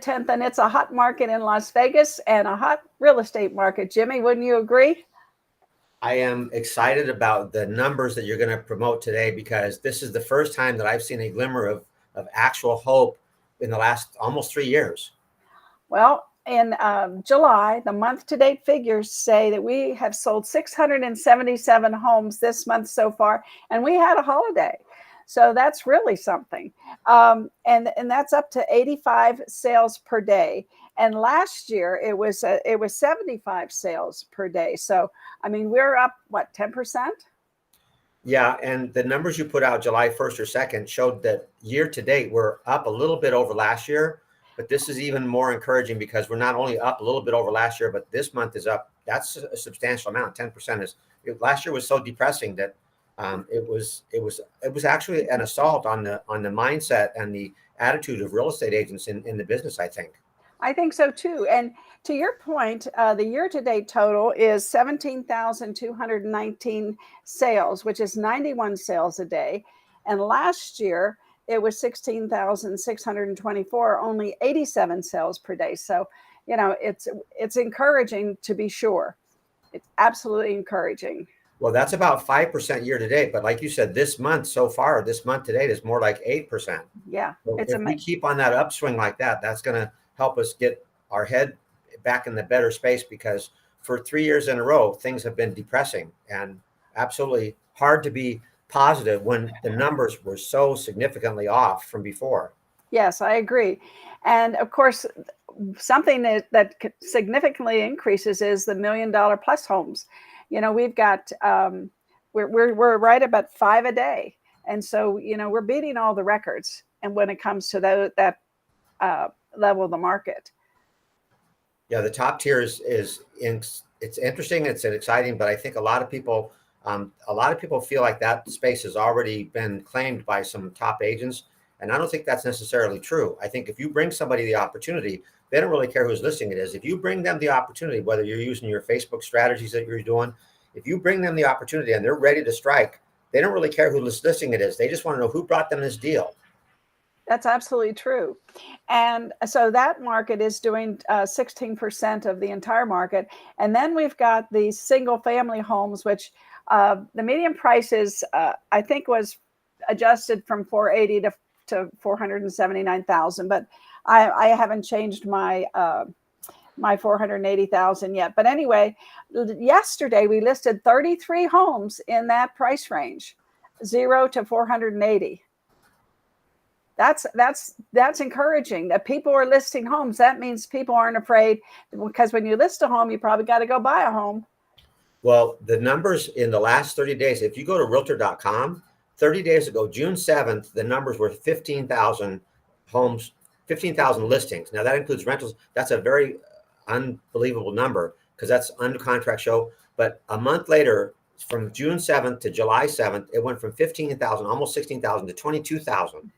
10th, and it's a hot market in Las Vegas and a hot real estate market. Jimmy, wouldn't you agree? I am excited about the numbers that you're going to promote today, because this is the first time that I've seen a glimmer of actual hope in the last almost 3 years. Well, in July, the month-to-date figures say that we have sold 677 homes this month so far, and we had a holiday. So that's really something. And that's up to 85 sales per day. And last year it was 75 sales per day. So, I mean, we're up, what, 10%? Yeah, and the numbers you put out July 1st or 2nd showed that year to date, we're up a little bit over last year. But this is even more encouraging, because we're not only up a little bit over last year, but this month is up. That's a substantial amount. 10% is. Last year was so depressing that it was actually an assault on the mindset and the attitude of real estate agents in the business, I think. I think so too. And to your point, the year-to-date total is 17,219 sales, which is 91 sales a day. And last year it was 16,624, only 87 sales per day. So, you know, it's encouraging, to be sure. It's absolutely encouraging. Well, that's about 5% year to date. But like you said, this month so far, this month to date is more like 8%. Yeah. So if we keep on that upswing like that, that's going to help us get our head back in the better space, because for 3 years in a row, things have been depressing and absolutely hard to be positive when the numbers were so significantly off from before. Yes, I agree. And of course, something that significantly increases is the $1 million plus homes. You know, we've got, we're right about 5 a day. And so, you know, we're beating all the records. And when it comes to that level of the market. Yeah, the top tier it's interesting, it's exciting, but I think a lot of people feel like that space has already been claimed by some top agents, and I don't think that's necessarily true. I think if you bring somebody the opportunity, they don't really care whose listing it is. If you bring them the opportunity, whether you're using your Facebook strategies that you're doing, if you bring them the opportunity and they're ready to strike, they don't really care whose listing it is. They just want to know who brought them this deal. That's absolutely true. And so that market is doing 16% of the entire market. And then we've got the single family homes, which the median price is, I think, was adjusted from 480 to 479,000. But I haven't changed my 480,000 yet. But anyway, yesterday we listed 33 homes in that price range, 0 to 480. That's encouraging that people are listing homes. That means people aren't afraid, because when you list a home, you probably got to go buy a home. Well, the numbers in the last 30 days, if you go to realtor.com, 30 days ago, June 7th, the numbers were 15,000 homes, 15,000 listings. Now that includes rentals. That's a very unbelievable number, because that's under contract show. But a month later, from June 7th to July 7th, it went from 15,000, almost 16,000 to 22,000.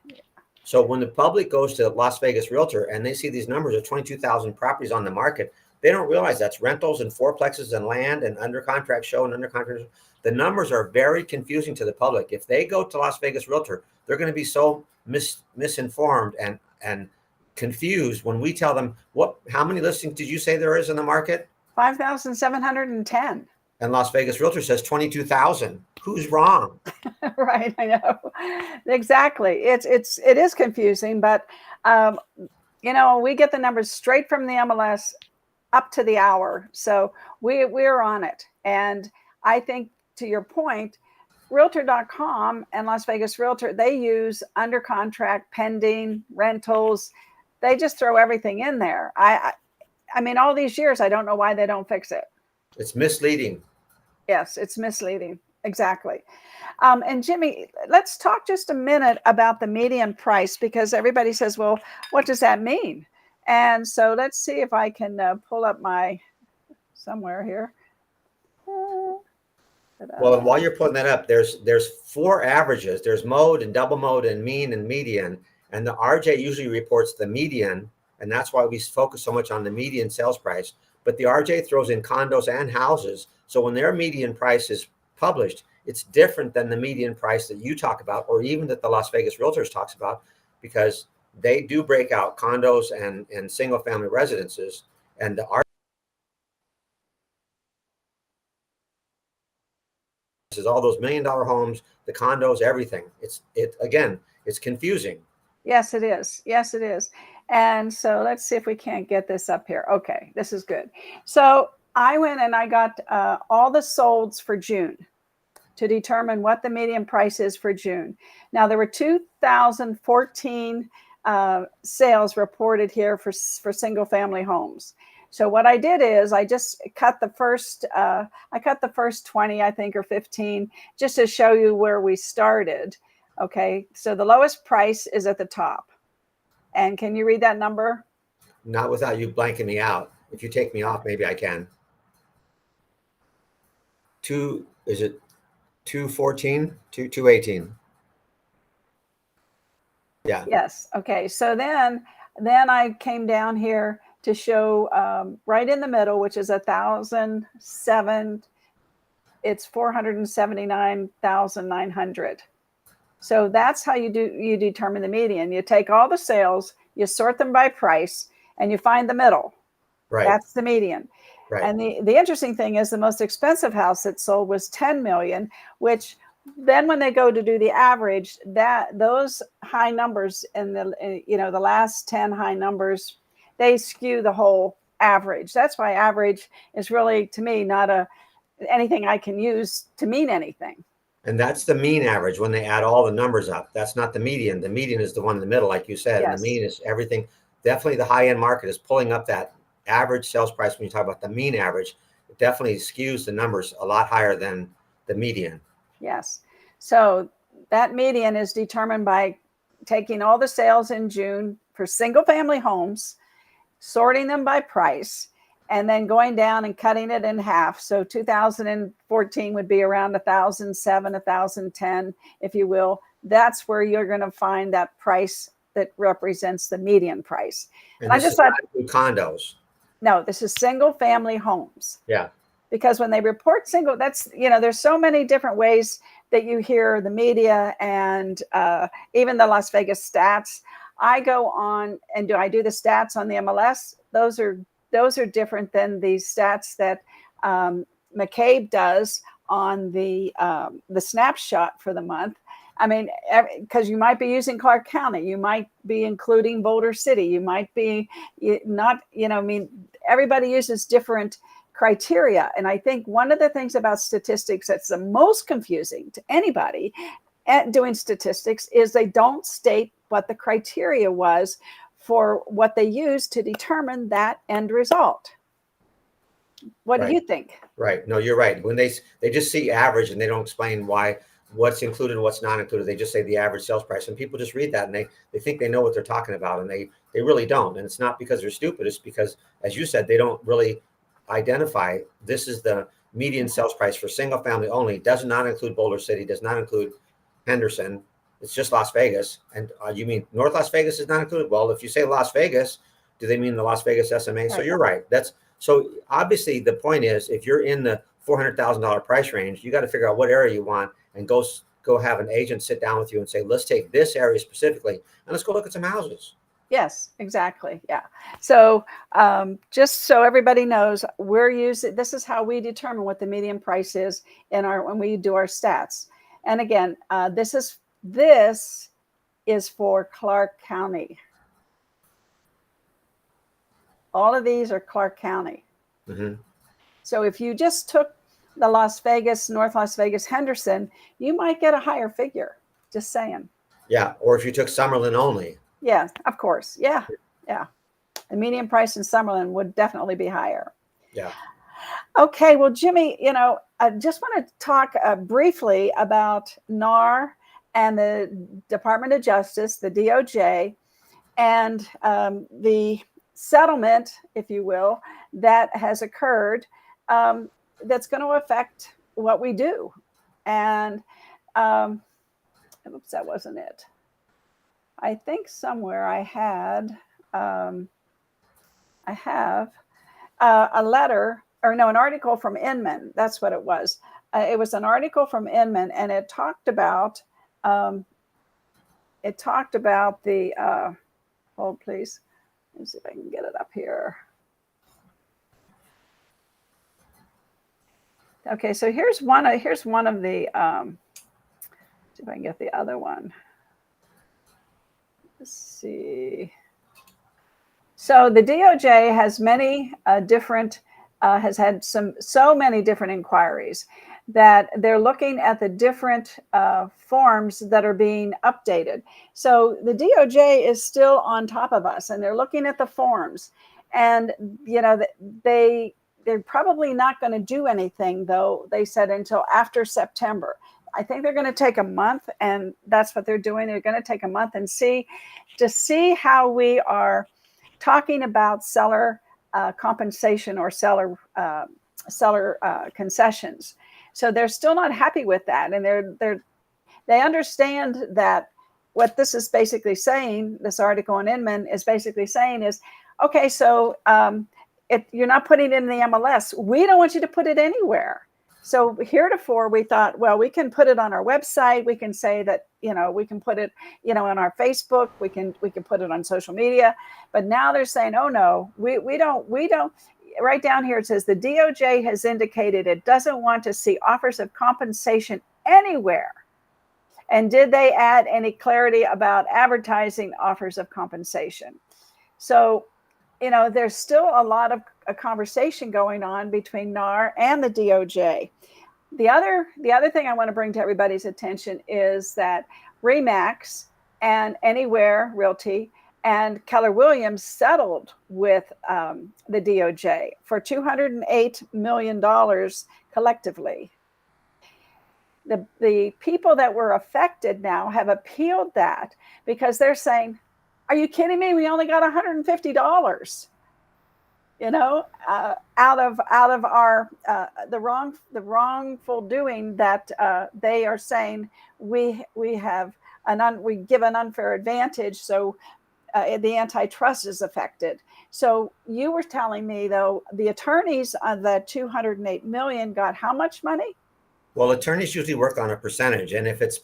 So when the public goes to Las Vegas Realtor and they see these numbers of 22,000 properties on the market, they don't realize that's rentals and fourplexes and land and under contract show and under contract show. The numbers are very confusing to the public. If they go to Las Vegas Realtor, they're going to be so misinformed and confused when we tell them, how many listings did you say there is in the market? 5,710. And Las Vegas Realtor says 22,000. Who's wrong? Right, I know. Exactly. It is confusing, but you know, we get the numbers straight from the MLS up to the hour. So we're on it. And I think, to your point, realtor.com and Las Vegas Realtor, they use under contract, pending, rentals. They just throw everything in there. I mean, all these years, I don't know why they don't fix it. It's misleading. Yes, it's misleading. Exactly. And Jimmy, let's talk just a minute about the median price, because everybody says, well, what does that mean? And so let's see if I can pull up my somewhere here. Well, while you're putting that up, there's 4 averages. There's mode and double mode and mean and median. And the RJ usually reports the median. And that's why we focus so much on the median sales price. But the RJ throws in condos and houses. So when their median price is published, it's different than the median price that you talk about, or even that the Las Vegas Realtors talks about, because they do break out condos and single family residences, and the art is all those $1 million homes, the condos, everything. It's confusing. Yes, it is. Yes, it is. And so let's see if we can't get this up here. Okay, this is good. So I went and I got all the solds for June to determine what the median price is for June. Now, there were 2,014 sales reported here for single family homes. So what I did is I just cut the first, I cut the first 20, I think, or 15, just to show you where we started. Okay, so the lowest price is at the top. And can you read that number? Not without you blanking me out. If you take me off, maybe I can. Is it 214? 218? Yeah. Yes. Okay. So then I came down here to show right in the middle, which is 1,007. It's 479,900. So that's how you determine the median. You take all the sales, you sort them by price, and you find the middle. Right. That's the median. Right. And the interesting thing is the most expensive house that sold was 10 million, which then when they go to do the average, that those high numbers in the last 10 high numbers, they skew the whole average. That's why average is really, to me, not anything I can use to mean anything. And that's the mean average when they add all the numbers up. That's not the median. The median is the one in the middle, like you said. Yes. And the mean is everything. Definitely the high end market is pulling up that average sales price. When you talk about the mean average, it definitely skews the numbers a lot higher than the median. Yes. So that median is determined by taking all the sales in June for single family homes, sorting them by price, and then going down and cutting it in half. So 2014 would be around 1,007, 1,010, if you will. That's where you're going to find that price that represents the median price. And I just thought condos. No, this is single family homes. Yeah. Because when they report single, that's, there's so many different ways that you hear the media and even the Las Vegas stats. I go on and I do the stats on the MLS. Those are different than the stats that McCabe does on the snapshot for the month. I mean, because you might be using Clark County, you might be including Boulder City, you might be not, everybody uses different criteria. And I think one of the things about statistics that's the most confusing to anybody at doing statistics is they don't state what the criteria was for what they use to determine that end result. What do you think? Right. No, you're right. When they just see average and they don't explain what's included and what's not included. They just say the average sales price, and people just read that and they think they know what they're talking about, and they really don't. And it's not because they're stupid. It's because, as you said, they don't really identify this is the median sales price for single family only. Does not include Boulder City, does not include Henderson. It's just Las Vegas. And you mean North Las Vegas is not included? Well, if you say Las Vegas, do they mean the Las Vegas SMA? Right. So you're right. So obviously the point is, if you're in the $400,000 price range, you got to figure out what area you want and go have an agent sit down with you and say, let's take this area specifically and let's go look at some houses. Yes, exactly. Yeah. So just so everybody knows, this is how we determine what the median price is when we do our stats. And again, this is for Clark County. All of these are Clark County. Mm-hmm. So if you just took the Las Vegas, North Las Vegas, Henderson, you might get a higher figure. Just saying. Yeah. Or if you took Summerlin only. Yeah, of course. Yeah. Yeah. The median price in Summerlin would definitely be higher. Yeah. Okay. Well, Jimmy, I just want to talk briefly about NAR and the Department of Justice, the DOJ, and the settlement, if you will, that has occurred that's going to affect what we do. And oops, that wasn't it. I think somewhere I have a letter, or no, an article from Inman. That's what it was. It was an article from Inman, and it talked about the Hold, please. Let's see if I can get it up here. Okay, so here's one of the, see if I can get the other one. Let's see. So the DOJ has many has had so many different inquiries that they're looking at the different forms that are being updated. So the DOJ is still on top of us, and they're looking at the forms, and they're probably not going to do anything, though, they said, until after September. I think they're going to take a month, and that's what they're doing. They're going to take a month and see how we are talking about seller compensation or seller concessions. So they're still not happy with that, and they understand that what this is basically saying. This article on Inman is basically saying is, okay, so you're not putting it in the MLS. We don't want you to put it anywhere. So heretofore, we thought, well, we can put it on our website. We can say that, we can put it, on our Facebook. We can put it on social media. But now they're saying, oh no, we don't. Right down here it says the DOJ has indicated it doesn't want to see offers of compensation anywhere. And did they add any clarity about advertising offers of compensation? So, there's still a lot of a conversation going on between NAR and the DOJ. The other thing I want to bring to everybody's attention is that RE/MAX and Anywhere Realty and Keller Williams settled with the DOJ for $208 million collectively. The people that were affected now have appealed that because they're saying, are you kidding me? We only got $150, out of our the wrongful doing that they are saying we give an unfair advantage, so the antitrust is affected. So you were telling me, though, the attorneys on the $208 million got how much money? Well, attorneys usually work on a percentage, and if it's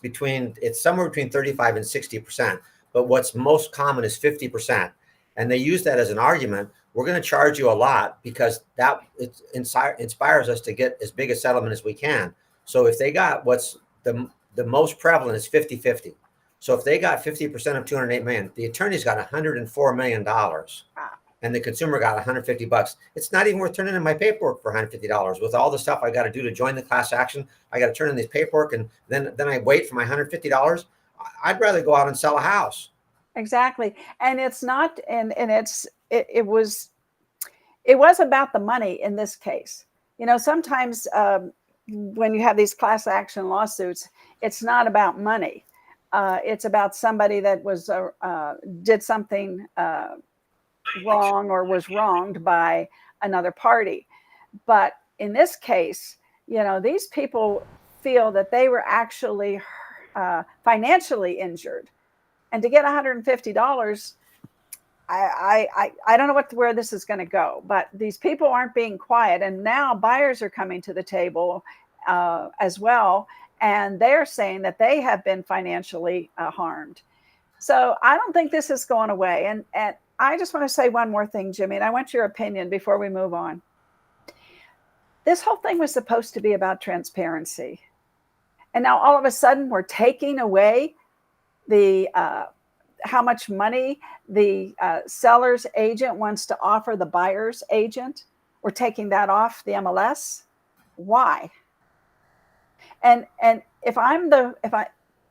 somewhere between 35 and 60%. But what's most common is 50%. And they use that as an argument. We're going to charge you a lot because that inspires us to get as big a settlement as we can. So if they got what's the most prevalent is 50-50. So if they got 50% of 208 million, the attorneys got $104 million. And the consumer got $150. It's not even worth turning in my paperwork for $150. With all the stuff I got to do to join the class action, I got to turn in this paperwork, and then I wait for my $150. I'd rather go out and sell a house. Exactly. And it's not, it was about the money in this case. Sometimes when you have these class action lawsuits, it's not about money. It's about somebody that was did something wrong or was wronged by another party. But in this case, these people feel that they were actually financially injured, and to get $150, I don't know where this is going to go. But these people aren't being quiet, and now buyers are coming to the table as well, and they're saying that they have been financially harmed. So I don't think this is going away. And I just want to say one more thing, Jimmy, and I want your opinion before we move on. This whole thing was supposed to be about transparency. And now all of a sudden we're taking away the how much money the seller's agent wants to offer the buyer's agent. We're taking that off the MLS. Why? And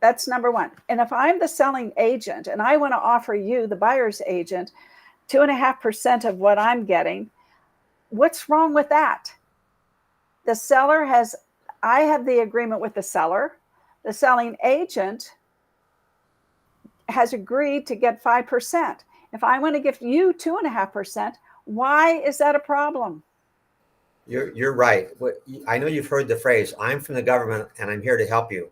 that's number one. And if I'm the selling agent and I want to offer you, the buyer's agent, 2.5% of what I'm getting, what's wrong with that? The seller I have the agreement with the seller. The selling agent has agreed to get 5%. If I want to give you 2.5%, why is that a problem? You're right. I know you've heard the phrase, I'm from the government and I'm here to help you.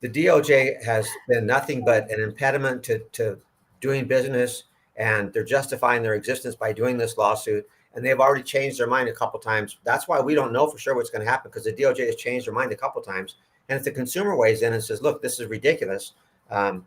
The DOJ has been nothing but an impediment to doing business, and they're justifying their existence by doing this lawsuit. And they've already changed their mind a couple of times. That's why we don't know for sure what's going to happen, because the DOJ has changed their mind a couple of times. And if the consumer weighs in and says, look, this is ridiculous, I'm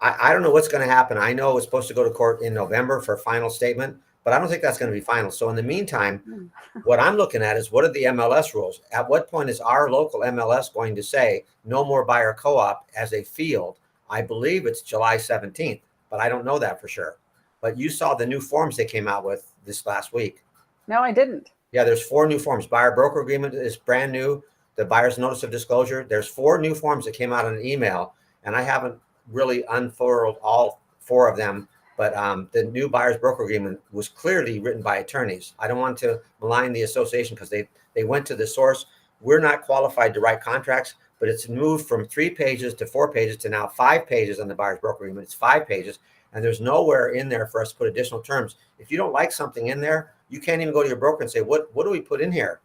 I don't know what's going to happen. I know it's supposed to go to court in November for a final statement, but I don't think that's going to be final. So in the meantime, what I'm looking at is what are the MLS rules? At what point is our local MLS going to say no more buyer co-op as a field? I believe it's July 17th, but I don't know that for sure. But you saw the new forms they came out with this last week. No, I didn't. Yeah, there's 4 new forms. Buyer broker agreement is brand new. The buyer's notice of disclosure. There's 4 new forms that came out in an email, and I haven't really unfurled all 4 of them. But the new buyer's broker agreement was clearly written by attorneys. I don't want to malign the association because they went to the source. We're not qualified to write contracts, but it's moved from 3 pages to 4 pages to now 5 pages on the buyer's broker agreement. It's 5 pages, and there's nowhere in there for us to put additional terms. If you don't like something in there, you can't even go to your broker and say, what do we put in here?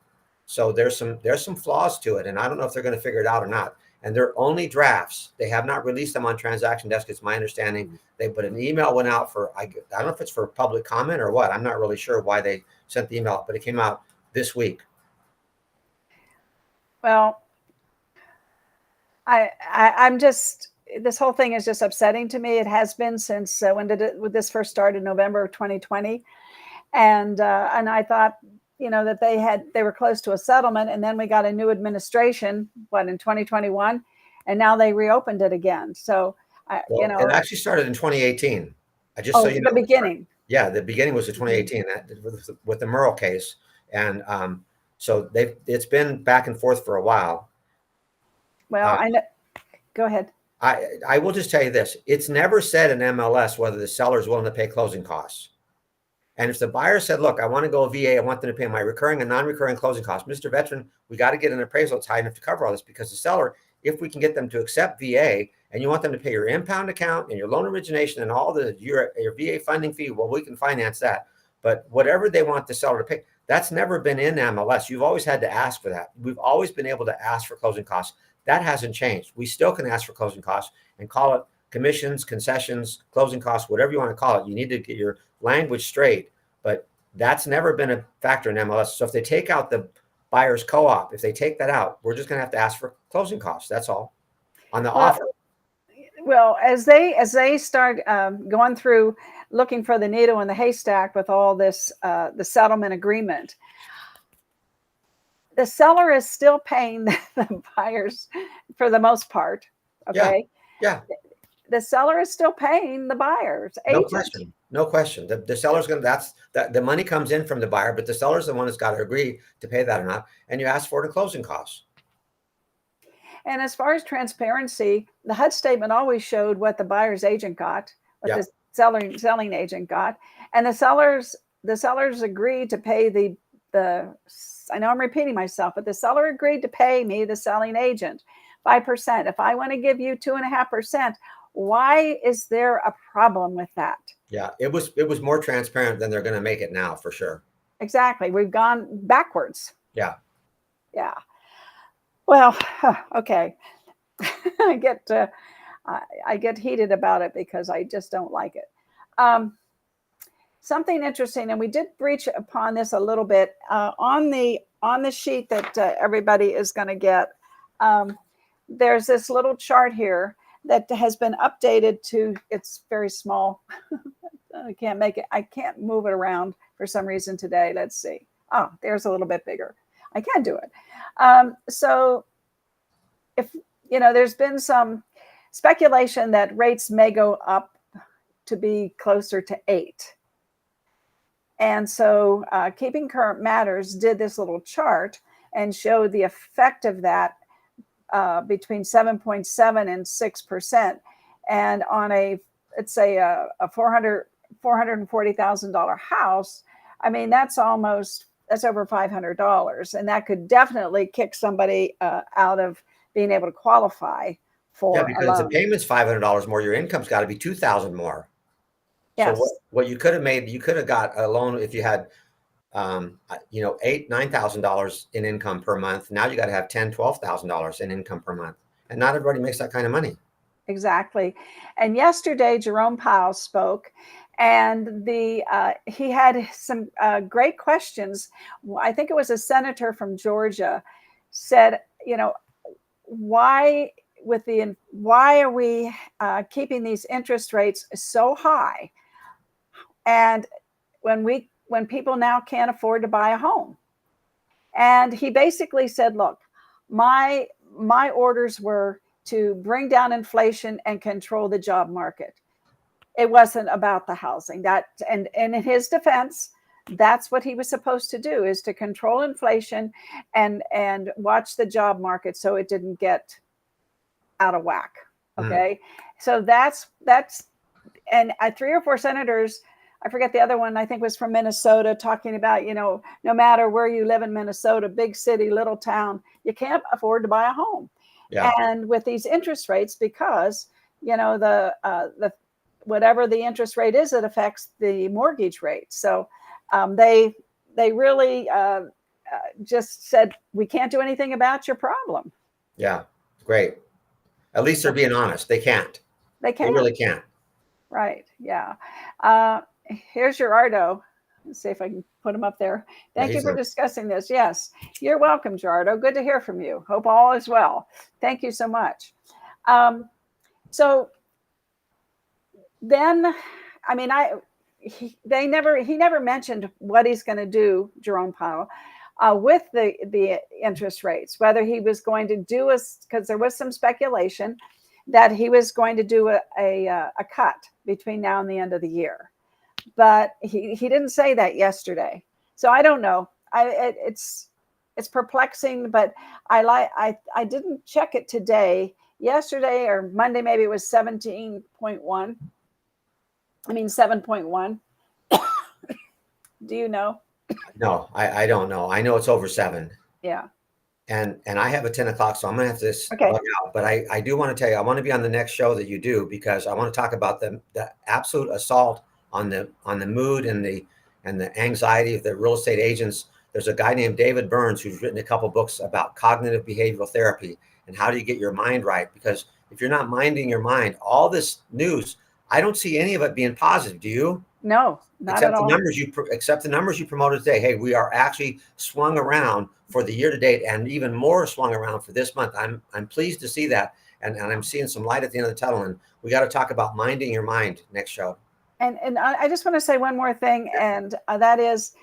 So there's some flaws to it, and I don't know if they're going to figure it out or not. And they're only drafts. They have not released them on Transaction Desk. It's my understanding. But an email went out for, I don't know if it's for public comment or what. I'm not really sure why they sent the email, but it came out this week. Well, I'm just, this whole thing is just upsetting to me. It has been since when did this first start in November of 2020. And I thought, that they were close to a settlement, and then we got a new administration, in 2021, and now they reopened it again. So, it actually started in 2018. The beginning. Yeah, the beginning was in 2018 with the Merle case, and so it's been back and forth for a while. Well, I know. Go ahead. I will just tell you this: it's never said in MLS whether the seller is willing to pay closing costs. And if the buyer said, look, I want to go VA, I want them to pay my recurring and non-recurring closing costs, Mr. Veteran, we got to get an appraisal that's high enough to cover all this, because the seller, if we can get them to accept VA and you want them to pay your impound account and your loan origination and all your VA funding fee, well, we can finance that. But whatever they want the seller to pay, that's never been in MLS. You've always had to ask for that. We've always been able to ask for closing costs. That hasn't changed. We still can ask for closing costs and call it commissions, concessions, closing costs, whatever you want to call it. You need to get your language straight, but that's never been a factor in MLS. So if they take out the buyer's co-op, if they take that out, we're just going to have to ask for closing costs. That's all on the offer. Well, as they start going through looking for the needle in the haystack with all this, the settlement agreement, the seller is still paying the buyers for the most part. Okay. Yeah. The seller is still paying the buyer's agent. No question. The seller's going to, the money comes in from the buyer, but the seller's the one that's got to agree to pay that or not. And you ask for it in closing costs. And as far as transparency, the HUD statement always showed what the buyer's agent got, what the selling agent got. And the sellers agreed to pay the, I know I'm repeating myself, but the seller agreed to pay me, the selling agent, 5%. If I want to give you 2.5%, why is there a problem with that? Yeah, it was more transparent than they're going to make it now, for sure. Exactly. We've gone backwards. Yeah. Yeah. Well, okay. I get heated about it because I just don't like it. Something interesting, and we did breach upon this a little bit on the sheet that everybody is going to get. There's this little chart here that has been updated to, it's very small. I can't make it, I can't move it around for some reason today. Let's see. Oh, there's a little bit bigger. I can do it. So if, there's been some speculation that rates may go up to be closer to 8. And so Keeping Current Matters did this little chart and showed the effect of that between 7.7 and 6%. And on let's say a $440,000 house, I mean, that's over $500. And that could definitely kick somebody out of being able to qualify for because a loan. the payment's $500 more, your income's got to be $2,000 more. Yes. So what you could have made, you could have got a loan if you had, $8,000, $9,000 in income per month. Now you got to have $10,000, $12,000 in income per month. And not everybody makes that kind of money. Exactly. And yesterday, Jerome Powell spoke, and he had some great questions. I think it was a senator from Georgia said, why why are we keeping these interest rates so high? And when people now can't afford to buy a home. And he basically said, look, my orders were to bring down inflation and control the job market. It wasn't about the housing. And in his defense, that's what he was supposed to do, is to control inflation and watch the job market so it didn't get out of whack. Okay. So that's and 3 or 4 senators, I forget the other one, I think was from Minnesota, talking about, no matter where you live in Minnesota, big city, little town, you can't afford to buy a home. Yeah. And with these interest rates, because, the whatever the interest rate is, it affects the mortgage rate. So they really just said, we can't do anything about your problem. Yeah, great. At least they're being honest. They can't. They really can't. Right. Yeah. Here's Gerardo. Let's see if I can put him up there. Thank you for discussing this. Yes, you're welcome, Gerardo. Good to hear from you. Hope all is well. Thank you so much. So then, I mean, he never mentioned what he's going to do, Jerome Powell, with the interest rates, whether he was going to do because there was some speculation that he was going to do a cut between now and the end of the year. But he didn't say that yesterday. So I don't know. It's perplexing, but I didn't check it today. Yesterday or Monday, maybe it was 17.1. I mean, 7.1. Do you know? No, I don't know. I know it's over 7. Yeah. And I have a 10 o'clock, so I'm going to have to log out. But I do want to tell you, I want to be on the next show that you do, because I want to talk about the absolute assault on the mood and the anxiety of the real estate agents. There's a guy named David Burns who's written a couple books about cognitive behavioral therapy and how do you get your mind right. Because if you're not minding your mind, all this news, I don't see any of it being positive. Do you? No, not at all. Except the numbers you promoted today. Hey, we are actually swung around for the year to date, and even more swung around for this month. I'm pleased to see that, and I'm seeing some light at the end of the tunnel. And we got to talk about minding your mind next show. And I just want to say one more thing, and that is,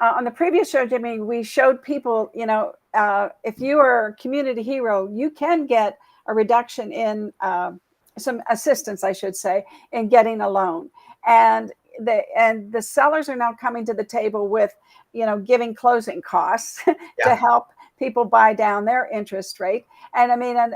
on the previous show, Jimmy, we showed people, if you are a community hero, you can get a reduction in some assistance, I should say, in getting a loan. And the sellers are now coming to the table with, giving closing costs to help people buy down their interest rate. And I mean, and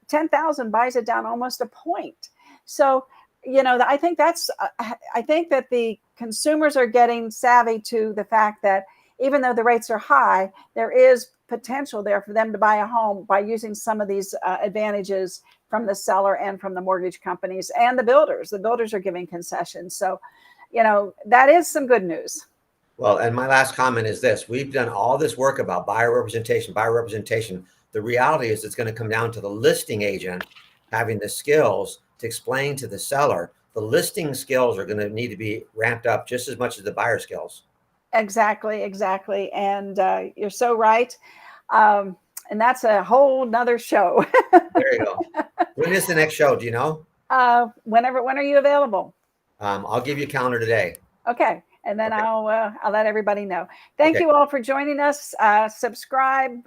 10,000 buys it down almost a point. So, I think that the consumers are getting savvy to the fact that even though the rates are high, there is potential there for them to buy a home by using some of these advantages from the seller and from the mortgage companies and the builders. The builders are giving concessions. So, that is some good news. Well, and my last comment is this. We've done all this work about buyer representation. The reality is it's going to come down to the listing agent having the skills to explain to the seller. The listing skills are going to need to be ramped up just as much as the buyer skills. Exactly. And you're so right. And that's a whole nother show. There you go. When is the next show? Do you know? When are you available? I'll give you a calendar today. Okay. And then I'll let everybody know. Thank you all for joining us. Subscribe,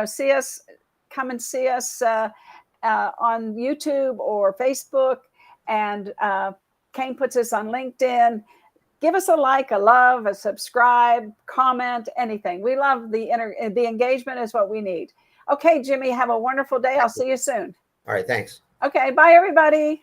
see us, come and see us on YouTube or Facebook. And Kane puts us on LinkedIn. Give us a like, a love, a subscribe, comment, anything. We love the engagement is what we need. Okay, Jimmy, have a wonderful day. I'll see you soon. All right, thanks. Okay, bye, everybody.